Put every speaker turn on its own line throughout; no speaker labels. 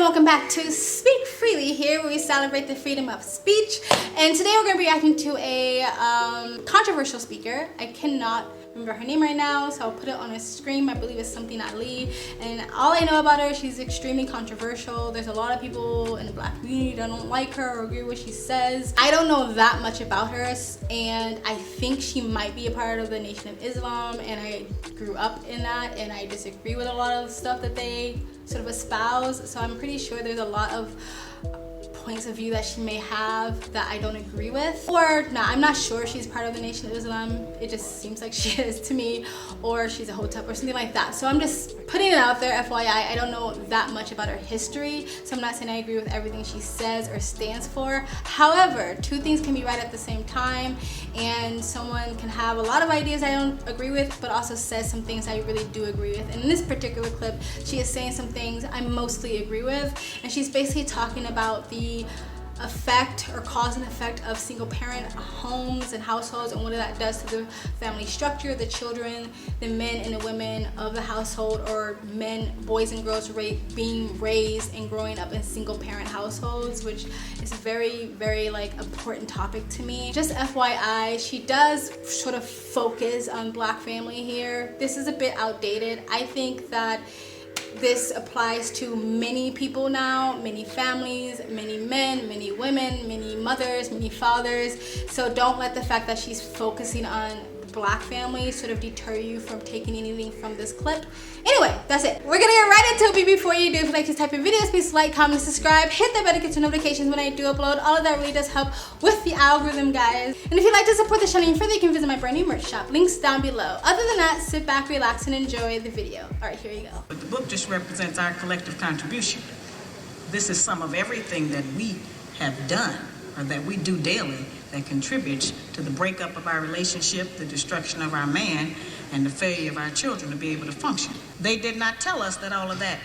and welcome back to Speak Freely, here where we celebrate the freedom of speech. And today we're going to be reacting to a controversial speaker. I cannot remember her name right now, so I'll put it on a screen. I believe it's something Ali, and all I know about her, she's extremely controversial. There's a lot of people in the black community that don't like her or agree with what she says. I don't know that much about her, and I think she might be a part of the Nation of Islam, and I grew up in that, and I disagree with a lot of stuff that they sort of espouse. So I'm pretty sure there's a lot of points of view that she may have that I don't agree with, or no, I'm not sure if she's part of the Nation of Islam. It just seems like she is to me, or she's a hotep or something like that. So I'm just putting it out there, FYI. I don't know that much about her history, so I'm not saying I agree with everything she says or stands for. However, two things can be right at the same time, and someone can have a lot of ideas I don't agree with, but also says some things I really do agree with. And in this particular clip, she is saying some things I mostly agree with, and she's basically talking about the effect or cause and effect of single parent homes and households, and what that does to the family structure, the children, the men and the women of the household, or men, boys and girls being raised and growing up in single parent households, which is a very like important topic to me. Just FYI, she does sort of focus on black family here. This is a bit outdated. I think that this applies to many people now, many families, many men, many women, many mothers, many fathers. So don't let the fact that she's focusing on black families sort of deter you from taking anything from this clip. Anyway, that's it. We're gonna get right into it. But before you do, if you like this type of videos, please like, comment, subscribe, hit the bell to get your notifications when I do upload. All of that really does help with the algorithm, guys. And if you'd like to support the channel even further, you can visit my brand new merch shop. Links down below. Other than that, sit back, relax, and enjoy the video. All right, here you go.
But the book just represents our collective contribution. This is some of everything that we have done, or that we do daily, that contributes to the breakup of our relationship, the destruction of our man, and the failure of our children to be able to function. They did not tell us that all of that,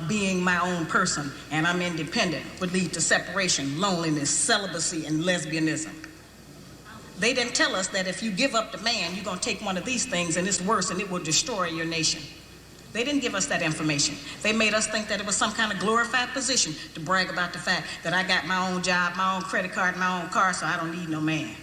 being my own person and I'm independent, would lead to separation, loneliness, celibacy, and lesbianism. They didn't tell us that if you give up the man, you're gonna take one of these things and it's worse and it will destroy your nation. They didn't give us that information. They made us think that it was some kind of glorified position to brag about the fact that I got my own job, my own credit card, my own car, so I don't need no man.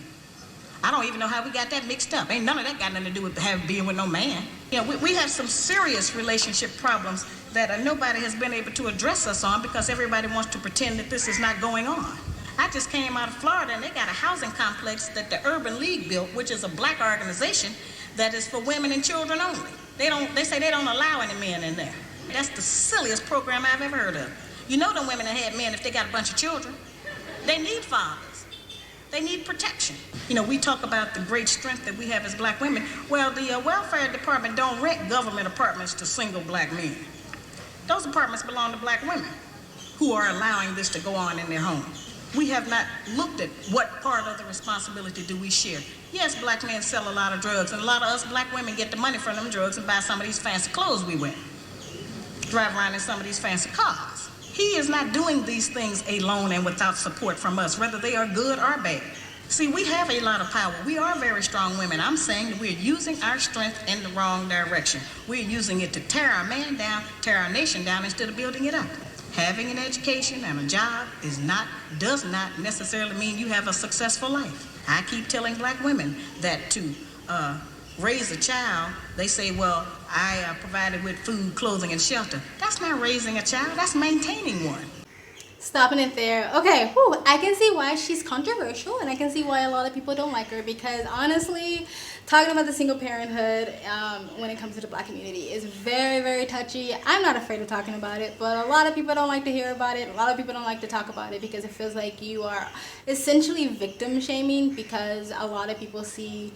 I don't even know how we got that mixed up. Ain't none of that got nothing to do with being with no man. You know, we have some serious relationship problems that nobody has been able to address us on, because everybody wants to pretend that this is not going on. I just came out of Florida, and they got a housing complex that the Urban League built, which is a black organization that is for women and children only. They say they don't allow any men in there. That's the silliest program I've ever heard of. You know them women that had men if they got a bunch of children. They need fathers. They need protection. You know, we talk about the great strength that we have as black women. Well, the welfare department don't rent government apartments to single black men. Those apartments belong to black women who are allowing this to go on in their home. We have not looked at what part of the responsibility do we share. Yes, black men sell a lot of drugs, and a lot of us black women get the money from them drugs and buy some of these fancy clothes we wear. Drive around in some of these fancy cars. He is not doing these things alone and without support from us, whether they are good or bad. See, we have a lot of power. We are very strong women. I'm saying that we're using our strength in the wrong direction. We're using it to tear our man down, tear our nation down, instead of building it up. Having an education and a job does not necessarily mean you have a successful life. I keep telling black women that to raise a child, they say, well, I provided with food, clothing, and shelter. That's not raising a child, that's maintaining one.
Stopping it there. Okay, I can see why she's controversial, and I can see why a lot of people don't like her, because honestly, talking about the single parenthood when it comes to the black community is very touchy. I'm not afraid of talking about it, but a lot of people don't like to hear about it. A lot of people don't like to talk about it because it feels like you are essentially victim shaming, because a lot of people see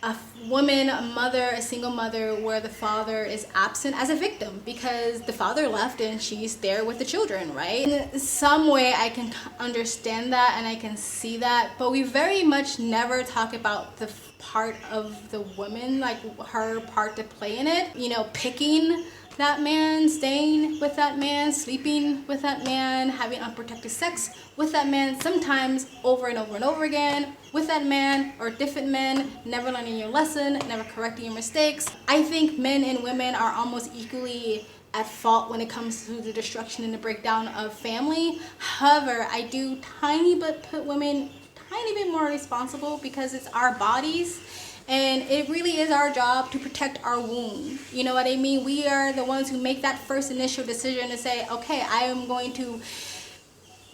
a woman, a mother, a single mother where the father is absent as a victim because the father left and she's there with the children, right? In some way I can understand that and I can see that, but we very much never talk about the part of the woman, like her part to play in it. You know, picking that man, staying with that man, sleeping with that man, having unprotected sex with that man, sometimes over and over and over again with that man or different men, never learning your lesson, never correcting your mistakes. I think men and women are almost equally at fault when it comes to the destruction and the breakdown of family. However, I do put women tiny bit more responsible because it's our bodies. And it really is our job to protect our womb. You know what I mean? We are the ones who make that first initial decision to say, okay, I am going to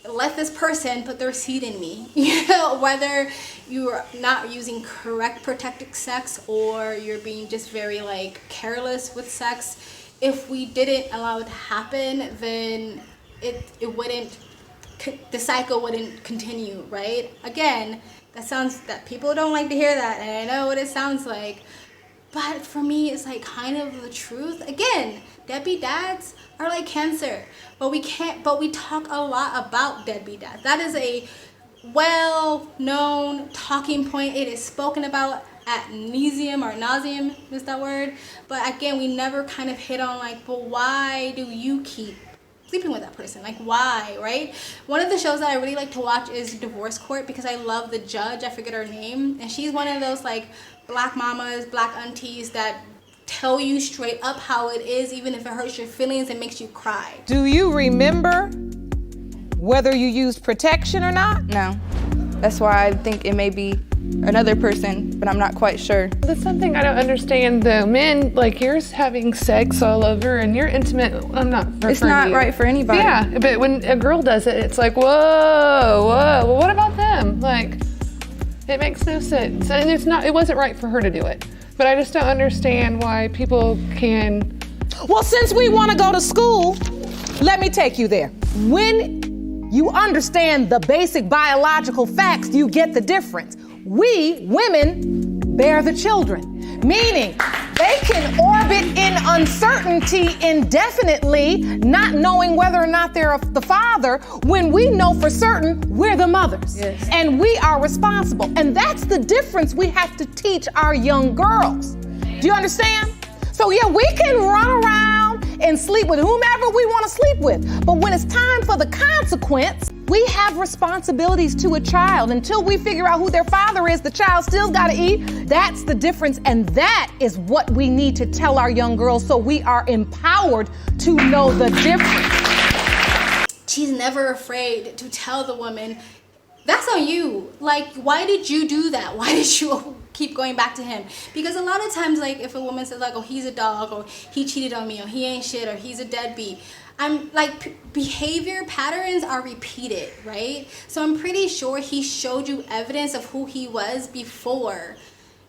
let this person put their seed in me. You know, whether you're not using correct protective sex or you're being just very like careless with sex. If we didn't allow it to happen, then it wouldn't, the cycle wouldn't continue, right? Again, that people don't like to hear that, and I know what it sounds like, but for me it's like kind of the truth. Again, deadbeat dads are like cancer, but we talk a lot about deadbeat dads. That is a well-known talking point. It is spoken about ad nauseum is that word, but again, we never kind of hit on like, but why do you keep sleeping with that person? Like, why, right? One of the shows that I really like to watch is Divorce Court because I love the judge. I forget her name, and she's one of those like black mamas, black aunties that tell you straight up how it is, even if it hurts your feelings and makes you cry.
Do you remember whether you used protection or not?
No. That's why I think it may be another person, but I'm not quite sure.
That's something I don't understand though. Men, like you're having sex all over and you're intimate. I'm not referring
It's not
to you.
right for anybody.
Yeah, but when a girl does it, it's like, whoa, well, what about them? Like, it makes no sense. And it wasn't right for her to do it. But I just don't understand why people can.
Well, since we want to go to school, let me take you there. When you understand the basic biological facts, you get the difference. We, women, bear the children, meaning they can orbit in uncertainty indefinitely, not knowing whether or not they're the father, when we know for certain we're the mothers.
Yes.
And we are responsible. And that's the difference we have to teach our young girls. Do you understand? So yeah, we can run around and sleep with whomever we want to sleep with. But when it's time for the consequence, we have responsibilities to a child. Until we figure out who their father is, the child still got to eat. That's the difference. And that is what we need to tell our young girls so we are empowered to know the difference.
She's never afraid to tell the woman, that's on you. Like, why did you do that? Why did you keep going back to him? Because a lot of times, like, if a woman says, like, oh, he's a dog, or he cheated on me, or he ain't shit, or he's a deadbeat, I'm like, behavior patterns are repeated, right? So I'm pretty sure he showed you evidence of who he was before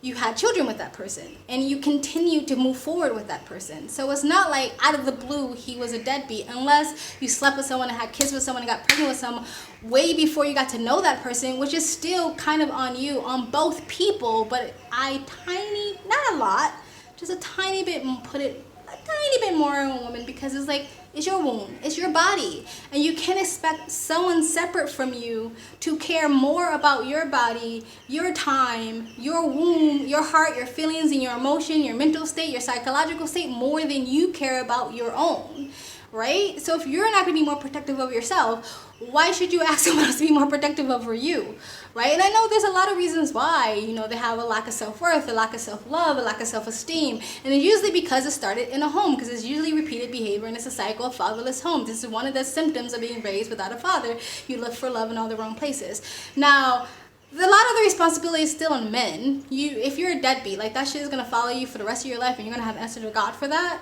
you had children with that person, and you continue to move forward with that person. So it's not like out of the blue he was a deadbeat, unless you slept with someone and had kids with someone and got pregnant with someone way before you got to know that person, which is still kind of on you, on both people. But not a lot, just a tiny bit, put it a tiny bit more on a woman, because it's like, it's your womb, it's your body, and you can't expect someone separate from you to care more about your body, your time, your womb, your heart, your feelings, and your emotion, your mental state, your psychological state, more than you care about your own, right? So if you're not going to be more protective of yourself, why should you ask someone else to be more protective over you, right? And I know there's a lot of reasons why, they have a lack of self-worth, a lack of self-love, a lack of self-esteem. And it's usually because it started in a home, because it's usually repeated behavior, and it's a cycle of fatherless homes. This is one of the symptoms of being raised without a father. You look for love in all the wrong places. Now, a lot of the responsibility is still on men. If you're a deadbeat, like, that shit is going to follow you for the rest of your life, and you're going to have to answer to God for that,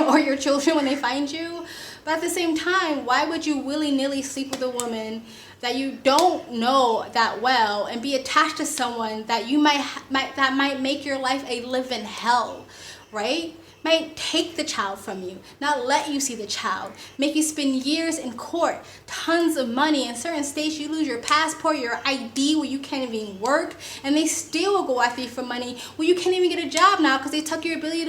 or your children when they find you. But at the same time, why would you willy-nilly sleep with a woman that you don't know that well and be attached to someone that you might make your life a living hell, right? Might take the child from you, not let you see the child, make you spend years in court, tons of money. In certain states, you lose your passport, your ID, where you can't even work, and they still will go after you for money where you can't even get a job now because they took your ability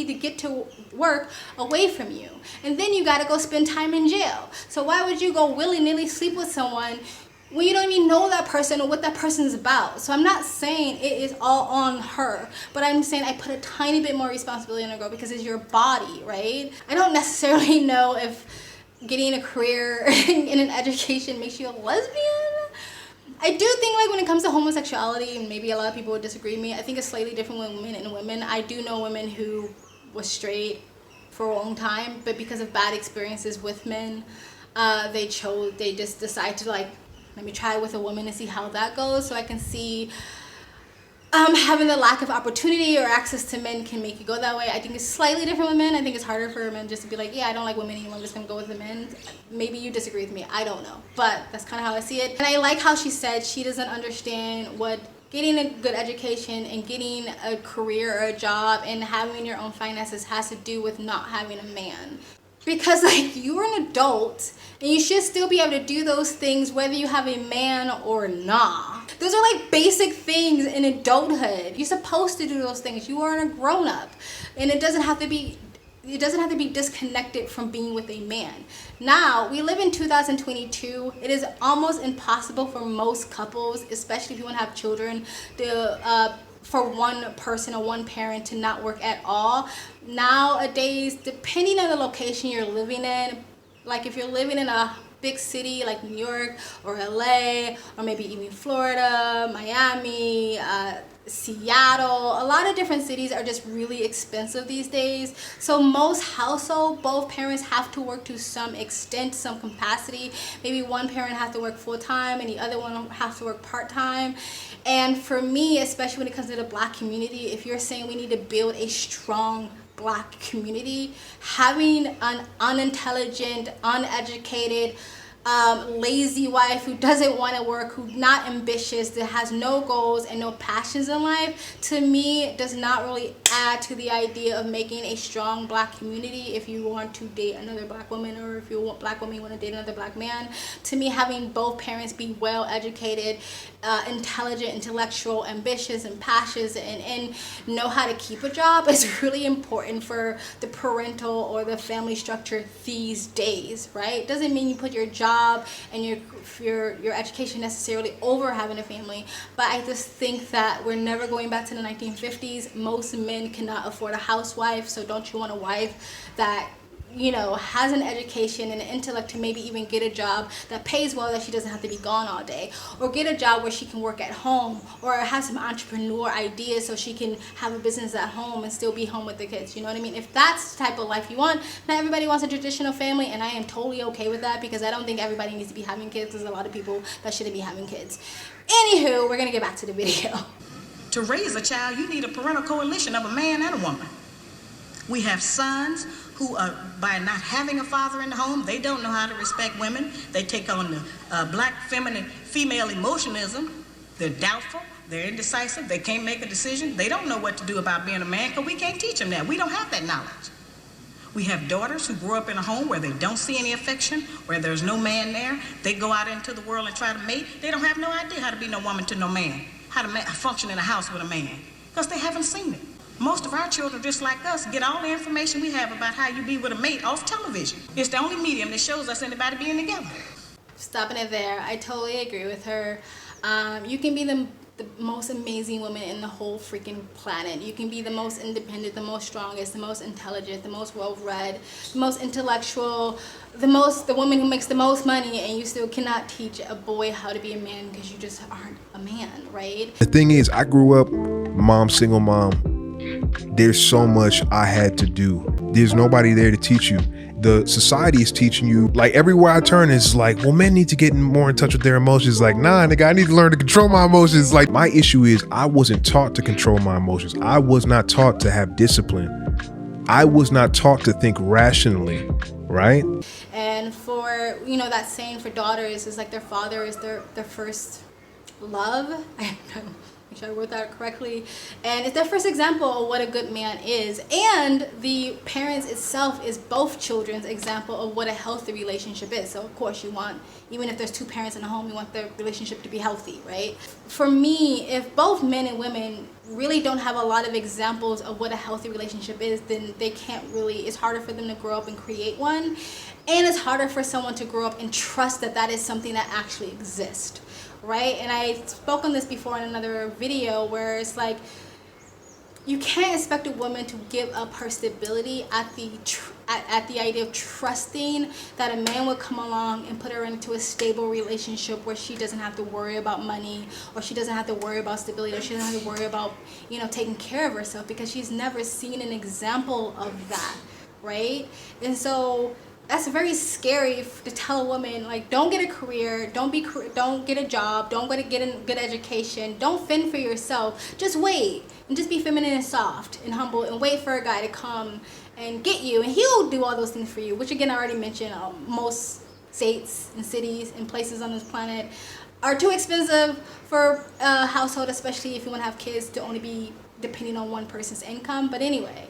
to get to work away from you. And then you got to go spend time in jail. So why would you go willy-nilly sleep with someone when you don't even know that person or what that person's about? So I'm not saying it is all on her, but I'm saying I put a tiny bit more responsibility on a girl because it's your body, right? I don't necessarily know if getting a career in an education makes you a lesbian. I do think, like, when it comes to homosexuality, and maybe a lot of people would disagree with me, I think it's slightly different with men and women. I do know women who was straight for a long time, but because of bad experiences with men, they just decide to like, let me try with a woman and see how that goes. So I can see having the lack of opportunity or access to men can make you go that way. I think it's slightly different with men. I think it's harder for men just to be like, yeah, I don't like women anymore, I'm just gonna go with the men. Maybe you disagree with me, I don't know, but that's kind of how I see it. And I like how she said she doesn't understand what getting a good education and getting a career or a job and having your own finances has to do with not having a man. Because like, you're an adult and you should still be able to do those things whether you have a man or not. Those are like basic things in adulthood. You're supposed to do those things. You are a grown-up, and it doesn't have to be disconnected from being with a man. Now, we live in 2022. It is almost impossible for most couples, especially if you want to have children, for one person or one parent to not work at all. Nowadays, depending on the location you're living in, like if you're living in a big city like New York or LA, or maybe even Florida, Miami, Seattle, a lot of different cities are just really expensive these days. So most households, both parents have to work to some extent, some capacity. Maybe one parent has to work full-time and the other one has to work part-time. And for me, especially when it comes to the Black community, if you're saying we need to build a strong Black community, having an unintelligent, uneducated, lazy wife who doesn't want to work, who's not ambitious, that has no goals and no passions in life, to me does not really add to the idea of making a strong Black community. If you want to date another Black woman, or if you want Black woman, you want to date another Black man, to me having both parents be well educated, intelligent, intellectual, ambitious, and passionate, and know how to keep a job is really important for the parental or the family structure these days, right? Doesn't mean you put your job and your education necessarily over having a family, but I just think that we're never going back to the 1950s. Most men cannot afford a housewife, so don't you want a wife that, you know, has an education and an intellect to maybe even get a job that pays well, that she doesn't have to be gone all day, or get a job where she can work at home, or have some entrepreneur ideas so she can have a business at home and still be home with the kids. You know what I mean? If that's the type of life you want, not everybody wants a traditional family, and I am totally okay with that, because I don't think everybody needs to be having kids. There's a lot of people that shouldn't be having kids. Anywho, we're gonna get back to the video.
To raise a child, you need a parental coalition of a man and a woman. We have sons who are, by not having a father in the home, they don't know how to respect women. They take on the Black female emotionalism. They're doubtful, they're indecisive, they can't make a decision. They don't know what to do about being a man, because we can't teach them that. We don't have that knowledge. We have daughters who grow up in a home where they don't see any affection, where there's no man there. They go out into the world and try to mate. They don't have no idea how to be no woman to no man, how to function in a house with a man, because they haven't seen it. Most of our children, just like us, get all the information we have about how you be with a mate off television. It's the only medium that shows us anybody being together.
Stopping it there, I totally agree with her. You can be the most amazing woman in the whole freaking planet. You can be the most independent, the most strongest, the most intelligent, the most well-read, the most intellectual, the woman who makes the most money, and you still cannot teach a boy how to be a man because you just aren't a man, right?
The thing is, I grew up single mom. There's so much I had to do. There's nobody there to teach you. The society is teaching you, like everywhere I turn, it's like, well, men need to get more in touch with their emotions. Like, nah, nigga, I need to learn to control my emotions. Like, my issue is I wasn't taught to control my emotions. I was not taught to have discipline. I was not taught to think rationally, right? And
for, you know, that saying for daughters is like their father is their first love. Make sure I wrote that correctly. And it's their first example of what a good man is. And the parents itself is both children's example of what a healthy relationship is. So of course you want, even if there's two parents in the home, you want the relationship to be healthy, right? For me, if both men and women really don't have a lot of examples of what a healthy relationship is, then they can't really, it's harder for them to grow up and create one. And it's harder for someone to grow up and trust that that is something that actually exists. Right? And I spoke on this before in another video, where it's like, you can't expect a woman to give up her stability at the idea of trusting that a man would come along and put her into a stable relationship where she doesn't have to worry about money, or she doesn't have to worry about stability, or she doesn't have to worry about, you know, taking care of herself, because she's never seen an example of that. right? And so that's very scary to tell a woman, like, don't get a career, don't get a job, don't get a good education, don't fend for yourself, just wait and just be feminine and soft and humble and wait for a guy to come and get you, and he'll do all those things for you, which again I already mentioned. Most states and cities and places on this planet are too expensive for a household, especially if you want to have kids, to only be depending on one person's income. But anyway,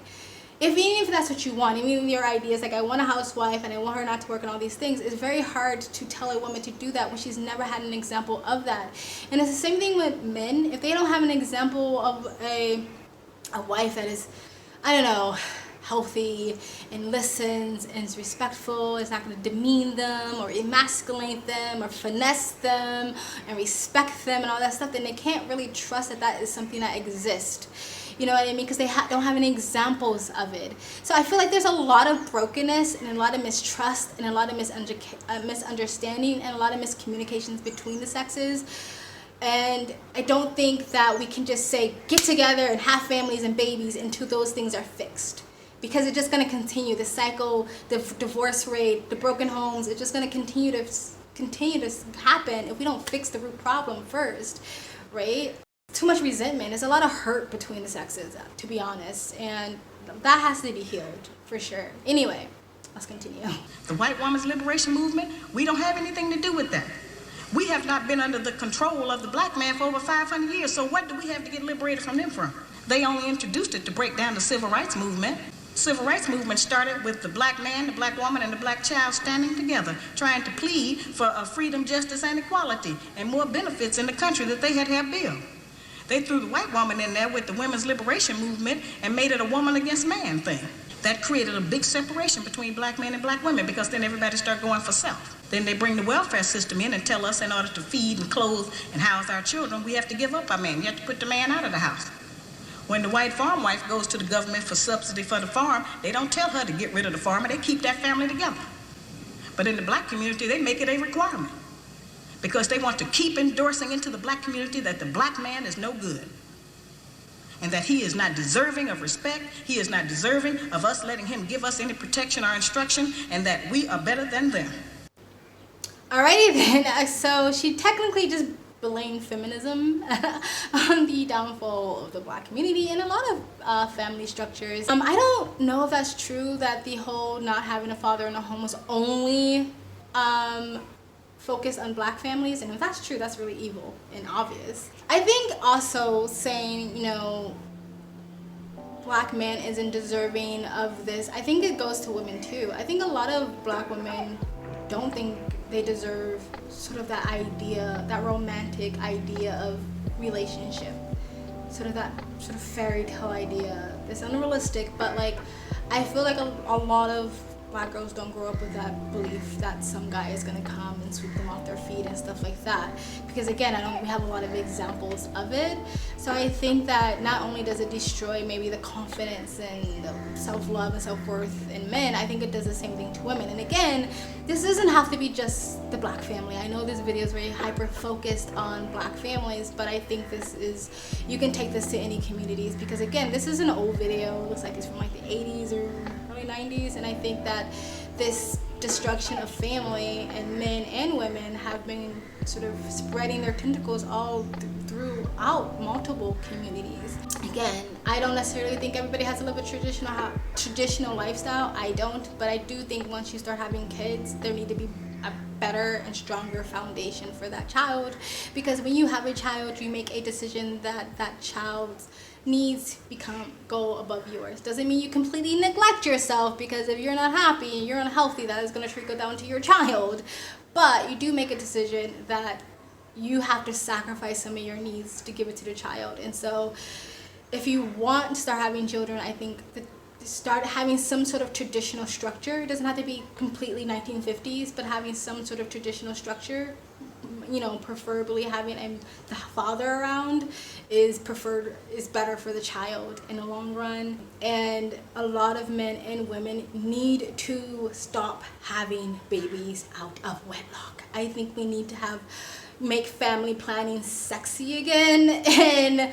even if that's what you want, even if your idea is like, I want a housewife and I want her not to work and all these things, it's very hard to tell a woman to do that when she's never had an example of that. And it's the same thing with men. If they don't have an example of a wife that is, I don't know, healthy and listens and is respectful, is not going to demean them or emasculate them or finesse them and respect them and all that stuff, then they can't really trust that that is something that exists. You know what I mean? Because they don't have any examples of it. So I feel like there's a lot of brokenness and a lot of mistrust and a lot of misunderstanding and a lot of miscommunications between the sexes. And I don't think that we can just say, get together and have families and babies until those things are fixed. Because it's just going to continue. The cycle, the divorce rate, the broken homes, it's just going to continue to happen if we don't fix the root problem first, right? Too much resentment. There's a lot of hurt between the sexes, to be honest, and that has to be healed for sure. Anyway, let's continue.
The white woman's liberation movement, we don't have anything to do with that. We have not been under the control of the black man for over 500 years, so what do we have to get liberated from them from? They only introduced it to break down the civil rights movement. Civil rights movement started with the black man, the black woman, and the black child standing together, trying to plead for freedom, justice, and equality, and more benefits in the country that they had built. They threw the white woman in there with the women's liberation movement and made it a woman against man thing. That created a big separation between black men and black women, because then everybody started going for self. Then they bring the welfare system in and tell us in order to feed and clothe and house our children, we have to give up our man. You have to put the man out of the house. When the white farm wife goes to the government for subsidy for the farm, they don't tell her to get rid of the farmer, they keep that family together. But in the black community, they make it a requirement, because they want to keep endorsing into the black community that the black man is no good, and that he is not deserving of respect, he is not deserving of us letting him give us any protection or instruction, and that we are better than them.
Alrighty then, so she technically just blamed feminism on the downfall of the black community and a lot of family structures. I don't know if that's true, that the whole not having a father in a home was only focused on black families, and if that's true, that's really evil and obvious. I think also saying, you know, black man isn't deserving of this, I think it goes to women too. I think a lot of black women don't think they deserve sort of that idea, that romantic idea of relationship, sort of that sort of fairy tale idea. It's unrealistic, but like I feel like a lot of black girls don't grow up with that belief that some guy is gonna come and sweep them off their feet and stuff like that. Because again, we have a lot of examples of it. So I think that not only does it destroy maybe the confidence and the self-love and self-worth in men, I think it does the same thing to women. And again, this doesn't have to be just the black family. I know this video is very hyper-focused on black families, but I think you can take this to any communities, because again, this is an old video. It looks like it's from like the 80s or early 90s, and I think that this destruction of family and men and women have been sort of spreading their tentacles all throughout multiple communities. Again, I don't necessarily think everybody has to live a traditional lifestyle. I don't, but I do think once you start having kids, there need to be a better and stronger foundation for that child, because when you have a child, you make a decision that that child's needs go above yours. Doesn't mean you completely neglect yourself, because if you're not happy and you're unhealthy, that is going to trickle down to your child. But you do make a decision that you have to sacrifice some of your needs to give it to the child. And so if you want to start having children, I think that start having some sort of traditional structure. It doesn't have to be completely 1950s, but having some sort of traditional structure, you know, preferably having the father around is better for the child in the long run. And a lot of men and women need to stop having babies out of wedlock. I think we need to make family planning sexy again, and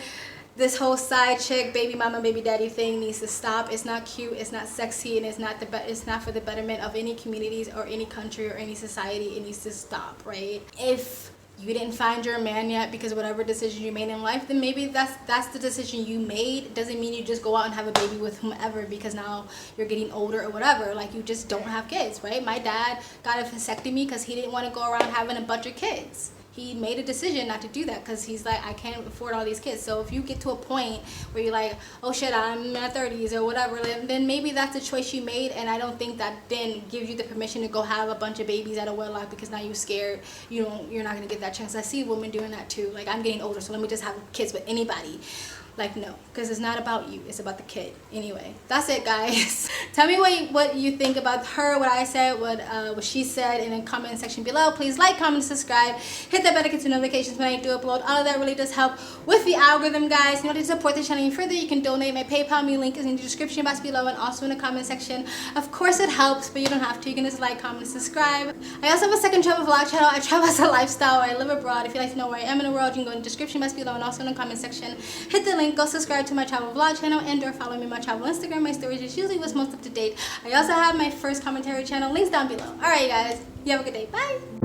this whole side chick, baby mama, baby daddy thing needs to stop. It's not cute, it's not sexy, and it's not for the betterment of any communities or any country or any society. It needs to stop, right? If you didn't find your man yet because of whatever decision you made in life, then maybe that's the decision you made. It doesn't mean you just go out and have a baby with whomever because now you're getting older or whatever. Like, you just don't have kids, right? My dad got a vasectomy because he didn't want to go around having a bunch of kids. He made a decision not to do that because he's like, I can't afford all these kids. So if you get to a point where you're like, oh shit, I'm in my 30s or whatever, then maybe that's a choice you made. And I don't think that then gives you the permission to go have a bunch of babies out of wedlock because now you're scared you're not gonna get that chance. I see women doing that too. Like, I'm getting older, so let me just have kids with anybody. Like, no, because it's not about you, it's about the kid. Anyway, that's it, guys. Tell me what you think about her, what I said, what she said in the comment section below. Please like, comment, subscribe, hit that bell to get notifications when I do upload. All of that really does help with the algorithm, guys. In order to support the channel even further, you can donate. My PayPal link is in the description box below and also in the comment section. Of course it helps, but you don't have to. You can just like, comment, subscribe. I also have a second travel vlog channel. I travel as a lifestyle. I live abroad. If you'd like to know where I am in the world, you can go in the description box below and also in the comment section. Hit the link. Go subscribe to my travel vlog channel and or follow me on my travel Instagram. My stories is usually what's most up to date. I also have my first commentary channel. Links down below. Alright, guys. You have a good day. Bye.